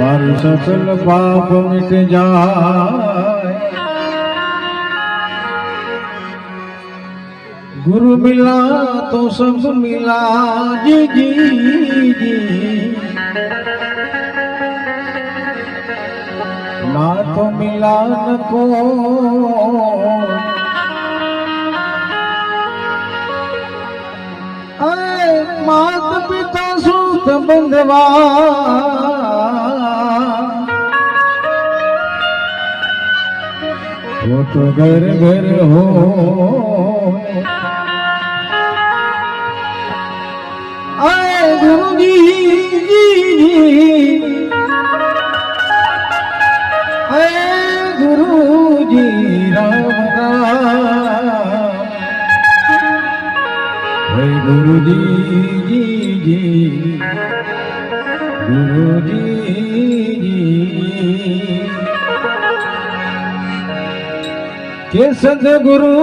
मारू सकल पाप मिट जाए, गुरु मिला तो सब मिला जी जी जी, ना तो मिला न को मात पिता सुख बंधवा, वो तो घर घर हो आए गुरु जी आए गुरु जी राम राम, गुरु जी गुरु जी के सदगुरु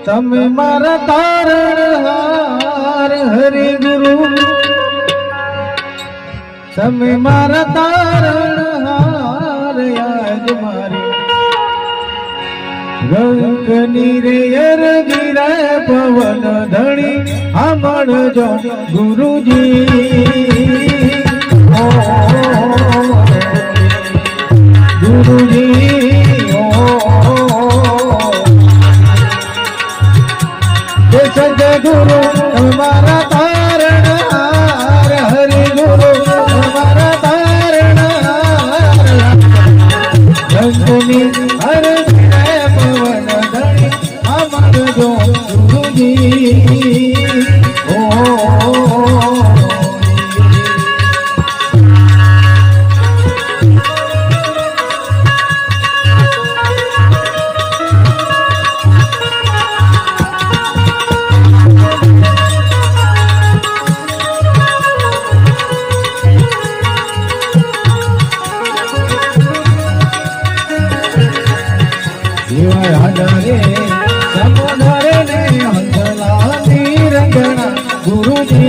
तमे मारा तारणहार, हरि गुरु तमे मारा तारणहार, आज मारी रंगनी रे यर गिरा पवन धणी हमण जो गुरुजी, ओ गुरुजी सदगुरु हमारा तारणहार, हरि गुरु हमारा तारणहार, रंगनी हर पवन धनी हमर जो गुरुजी, ओ समुद्र ने हंसला रंगना गुरुजी।